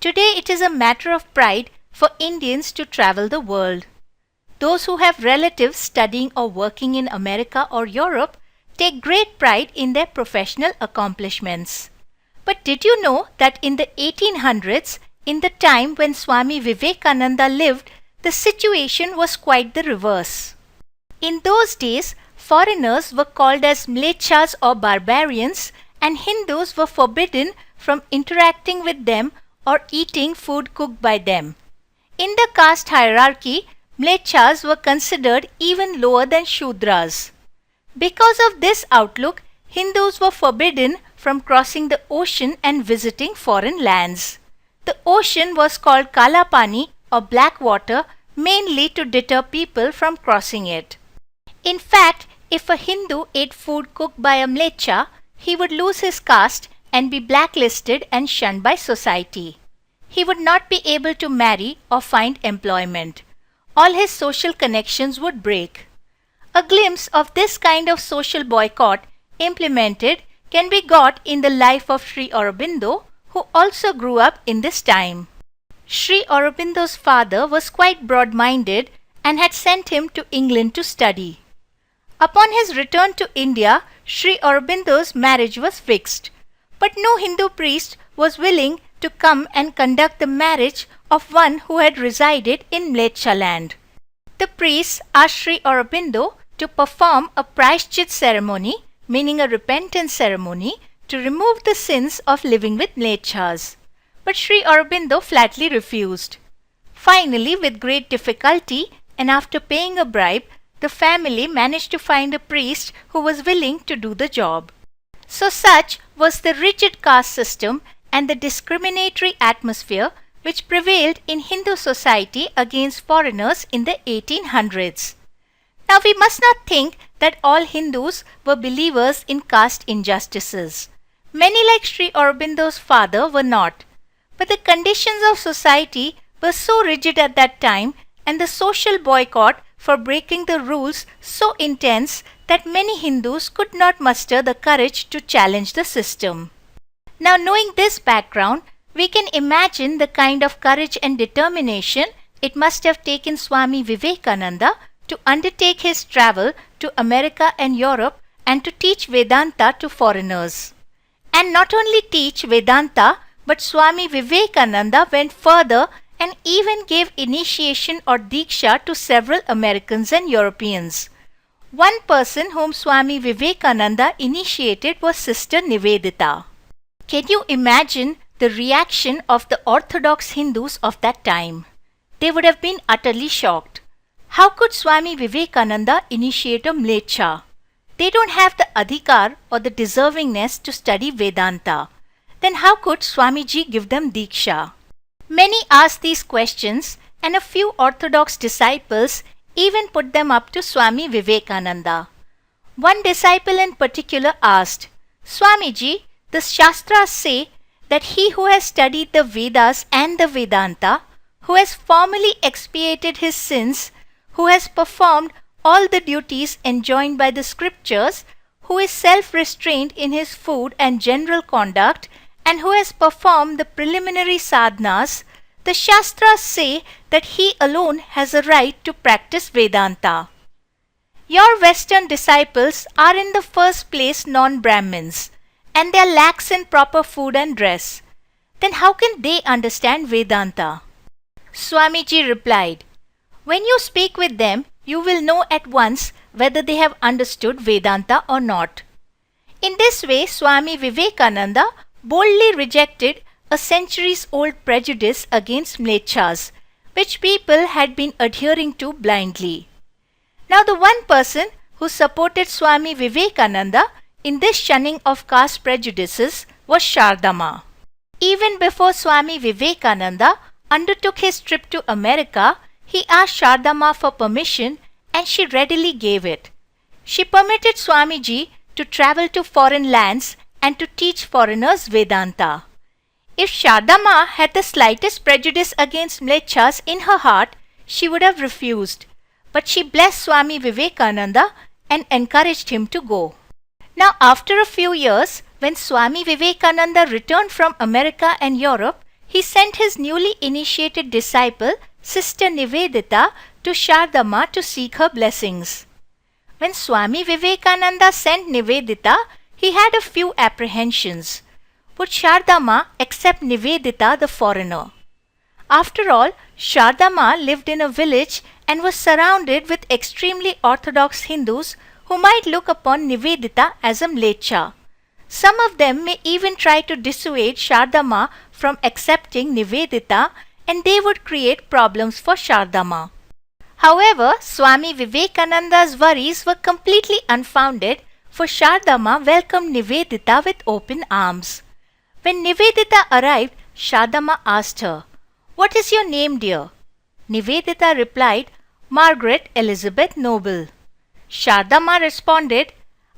Today it is a matter of pride for Indians to travel the world. Those who have relatives studying or working in America or Europe take great pride in their professional accomplishments. But did you know that in the 1800s, in the time when Swami Vivekananda lived, the situation was quite the reverse. In those days, foreigners were called as Mlecchas or barbarians, and Hindus were forbidden from interacting with them or eating food cooked by them. In the caste hierarchy, Mlecchas were considered even lower than Shudras. Because of this outlook, Hindus were forbidden from crossing the ocean and visiting foreign lands. The ocean was called Kalapani or black water mainly to deter people from crossing it. In fact, if a Hindu ate food cooked by a Mleccha, he would lose his caste and be blacklisted and shunned by society. He would not be able to marry or find employment. All his social connections would break. A glimpse of this kind of social boycott implemented can be got in the life of Sri Aurobindo, who also grew up in this time. Sri Aurobindo's father was quite broad-minded and had sent him to England to study. Upon his return to India, Sri Aurobindo's marriage was fixed, but no Hindu priest was willing to come and conduct the marriage of one who had resided in Mleccha land. The priests asked Sri Aurobindo to perform a prejudiced ceremony, meaning a repentance ceremony, to remove the sins of living with Mlecchas. But Sri Aurobindo flatly refused. Finally, with great difficulty and after paying a bribe, the family managed to find a priest who was willing to do the job. So such was the rigid caste system and the discriminatory atmosphere which prevailed in Hindu society against foreigners in the 1800s. Now we must not think that all Hindus were believers in caste injustices. Many like Sri Aurobindo's father were not. But the conditions of society were so rigid at that time and the social boycott for breaking the rules so intense that many Hindus could not muster the courage to challenge the system. Now knowing this background, we can imagine the kind of courage and determination it must have taken Swami Vivekananda to undertake his travel to America and Europe and to teach Vedanta to foreigners. And not only teach Vedanta, but Swami Vivekananda went further and even gave initiation or deeksha to several Americans and Europeans. One person whom Swami Vivekananda initiated was Sister Nivedita. Can you imagine the reaction of the orthodox Hindus of that time? They would have been utterly shocked. How could Swami Vivekananda initiate a Mleccha? They don't have the adhikar or the deservingness to study Vedanta. Then how could Swamiji give them deeksha? Many asked these questions and a few orthodox disciples even put them up to Swami Vivekananda. One disciple in particular asked, Swamiji, the Shastras say that he who has studied the Vedas and the Vedanta, who has formally expiated his sins, who has performed all the duties enjoined by the Scriptures, who is self-restrained in his food and general conduct, and who has performed the preliminary sadhanas, the Shastras say that he alone has a right to practice Vedanta. Your Western disciples are in the first place non-Brahmins, and they are lax in proper food and dress. Then how can they understand Vedanta? Swamiji replied, when you speak with them, you will know at once whether they have understood Vedanta or not. In this way, Swami Vivekananda boldly rejected a centuries-old prejudice against Mlecchas, which people had been adhering to blindly. Now the one person who supported Swami Vivekananda in this shunning of caste prejudices was Sharada. Even before Swami Vivekananda undertook his trip to America, he asked Sharada for permission and she readily gave it. She permitted Swamiji to travel to foreign lands and to teach foreigners Vedanta. If Sharada had the slightest prejudice against Mlecchas in her heart, she would have refused. But she blessed Swami Vivekananda and encouraged him to go. Now after a few years, when Swami Vivekananda returned from America and Europe, he sent his newly initiated disciple, Sister Nivedita, to Sharada to seek her blessings. When Swami Vivekananda sent Nivedita, he had a few apprehensions. Would Sharada accept Nivedita the foreigner? After all, Sharada lived in a village and was surrounded with extremely orthodox Hindus who might look upon Nivedita as a Mleccha. Some of them may even try to dissuade Sharada from accepting Nivedita, and they would create problems for Sharada. However, Swami Vivekananda's worries were completely unfounded, for Sharada welcomed Nivedita with open arms. When Nivedita arrived, Sharada asked her, "What is your name, dear?" Nivedita replied, "Margaret Elizabeth Noble." Sharada responded,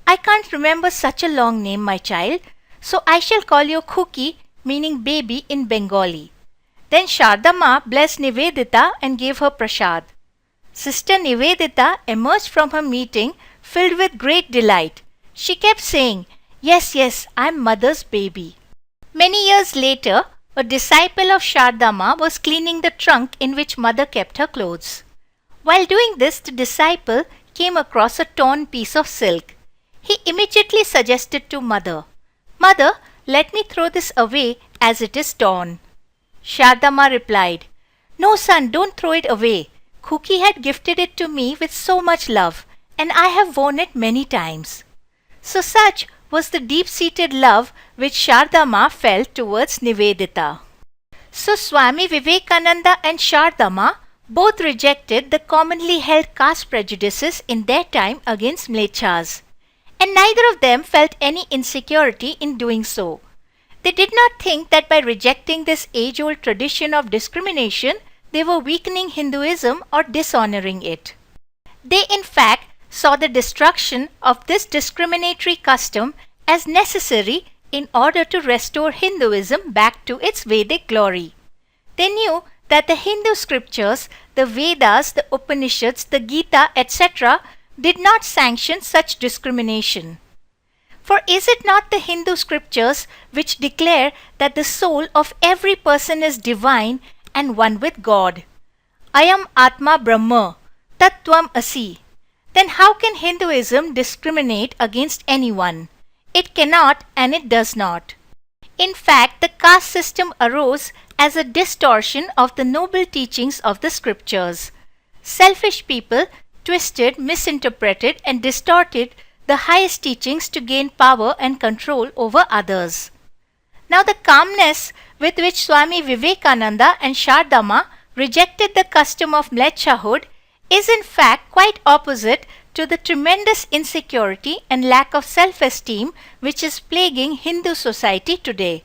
"I can't remember such a long name, my child, so I shall call you Khuki, meaning baby in Bengali." Then Sharada blessed Nivedita and gave her prasad. Sister Nivedita emerged from her meeting filled with great delight. She kept saying, "Yes, yes, I'm mother's baby." Many years later, a disciple of Sharada was cleaning the trunk in which mother kept her clothes. While doing this, the disciple came across a torn piece of silk. He immediately suggested to mother, "Mother, let me throw this away as it is torn." Sharada replied, "No, son, don't throw it away. Khuki had gifted it to me with so much love, and I have worn it many times." So such was the deep-seated love which Sharada felt towards Nivedita. So Swami Vivekananda and Sharada both rejected the commonly held caste prejudices in their time against Mlecchas, and neither of them felt any insecurity in doing so. They did not think that by rejecting this age-old tradition of discrimination, they were weakening Hinduism or dishonoring it. They in fact saw the destruction of this discriminatory custom as necessary in order to restore Hinduism back to its Vedic glory. They knew that the Hindu scriptures, the Vedas, the Upanishads, the Gita, etc., did not sanction such discrimination. For is it not the Hindu scriptures which declare that the soul of every person is divine and one with God? Ayam Atma Brahma, Tat Tvam Asi. Then how can Hinduism discriminate against anyone? It cannot and it does not. In fact, the caste system arose as a distortion of the noble teachings of the scriptures. Selfish people twisted, misinterpreted, and distorted the highest teachings to gain power and control over others. Now, the calmness with which Swami Vivekananda and Sharada rejected the custom of Mlecchahood is in fact quite opposite to the tremendous insecurity and lack of self-esteem which is plaguing Hindu society today.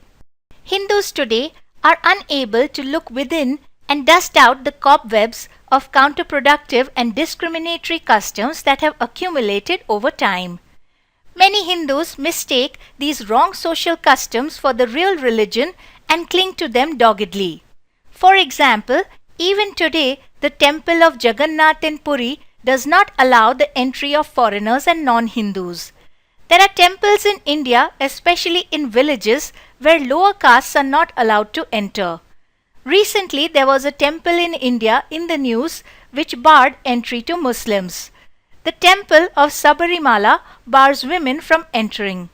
Hindus today are unable to look within and dust out the cobwebs of counterproductive and discriminatory customs that have accumulated over time. Many Hindus mistake these wrong social customs for the real religion and cling to them doggedly. For example, even today, the temple of Jagannath in Puri does not allow the entry of foreigners and non-Hindus. There are temples in India, especially in villages, where lower castes are not allowed to enter. Recently, there was a temple in India in the news which barred entry to Muslims. The temple of Sabarimala bars women from entering.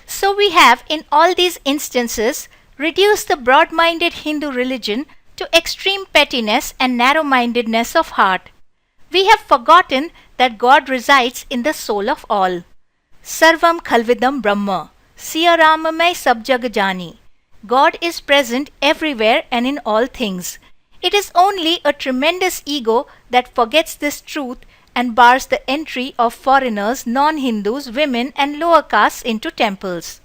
So we have, in all these instances, reduced the broad-minded Hindu religion to extreme pettiness and narrow-mindedness of heart. We have forgotten that God resides in the soul of all. Sarvam Khalvidam Brahma, Siya Ramamay Sab Jag Jani. God is present everywhere and in all things. It is only a tremendous ego that forgets this truth and bars the entry of foreigners, non-Hindus, women and lower castes into temples.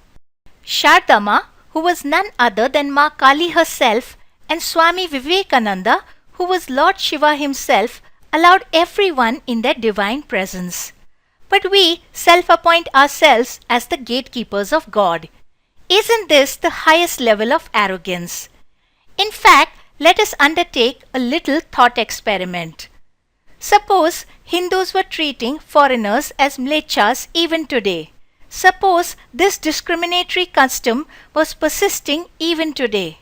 Sharada, who was none other than Ma Kali herself, and Swami Vivekananda, who was Lord Shiva himself, allowed everyone in their divine presence. But we self-appoint ourselves as the gatekeepers of God. Isn't this the highest level of arrogance? In fact, let us undertake a little thought experiment. Suppose Hindus were treating foreigners as Mlecchas even today. Suppose this discriminatory custom was persisting even today.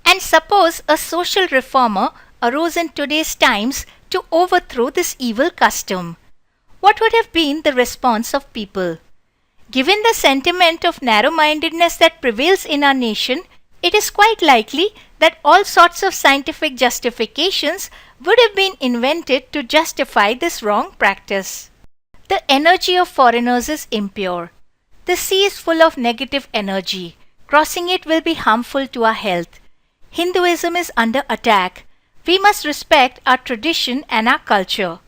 And suppose a social reformer arose in today's times to overthrow this evil custom. What would have been the response of people? Given the sentiment of narrow-mindedness that prevails in our nation, it is quite likely that all sorts of scientific justifications would have been invented to justify this wrong practice. The energy of foreigners is impure. The sea is full of negative energy. Crossing it will be harmful to our health. Hinduism is under attack. We must respect our tradition and our culture.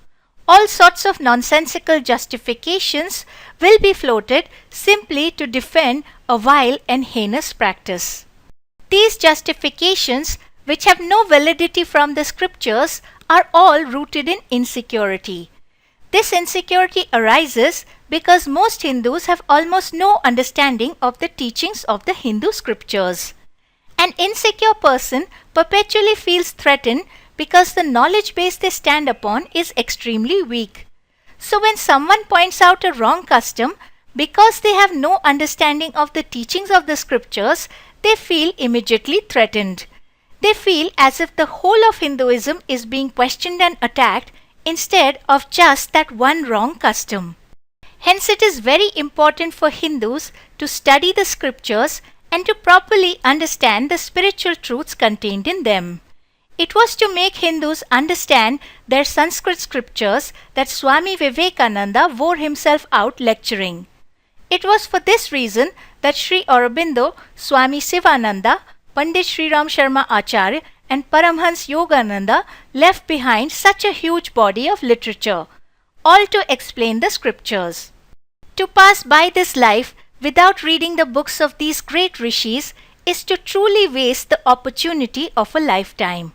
All sorts of nonsensical justifications will be floated simply to defend a vile and heinous practice. These justifications, which have no validity from the scriptures, are all rooted in insecurity. This insecurity arises because most Hindus have almost no understanding of the teachings of the Hindu scriptures. An insecure person perpetually feels threatened because the knowledge base they stand upon is extremely weak. So when someone points out a wrong custom, because they have no understanding of the teachings of the scriptures, they feel immediately threatened. They feel as if the whole of Hinduism is being questioned and attacked instead of just that one wrong custom. Hence it is very important for Hindus to study the scriptures and to properly understand the spiritual truths contained in them. It was to make Hindus understand their Sanskrit scriptures that Swami Vivekananda wore himself out lecturing. It was for this reason that Sri Aurobindo, Swami Sivananda, Pandit Sri Ram Sharma Acharya and Paramhans Yogananda left behind such a huge body of literature, all to explain the scriptures. To pass by this life without reading the books of these great rishis is to truly waste the opportunity of a lifetime.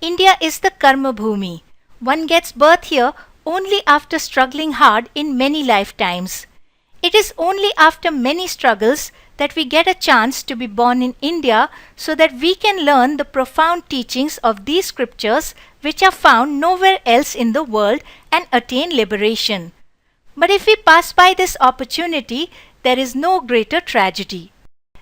India is the karma bhumi. One gets birth here only after struggling hard in many lifetimes. It is only after many struggles that we get a chance to be born in India so that we can learn the profound teachings of these scriptures which are found nowhere else in the world and attain liberation. But if we pass by this opportunity, there is no greater tragedy.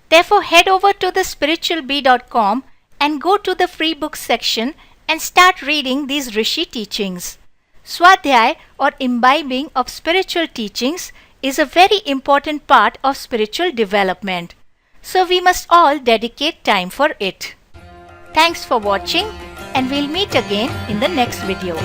Therefore, head over to the spiritualbee.com and go to the free books section and start reading these rishi teachings. Swadhyay or imbibing of spiritual teachings is a very important part of spiritual development. So we must all dedicate time for it. Thanks for watching and we'll meet again in the next video.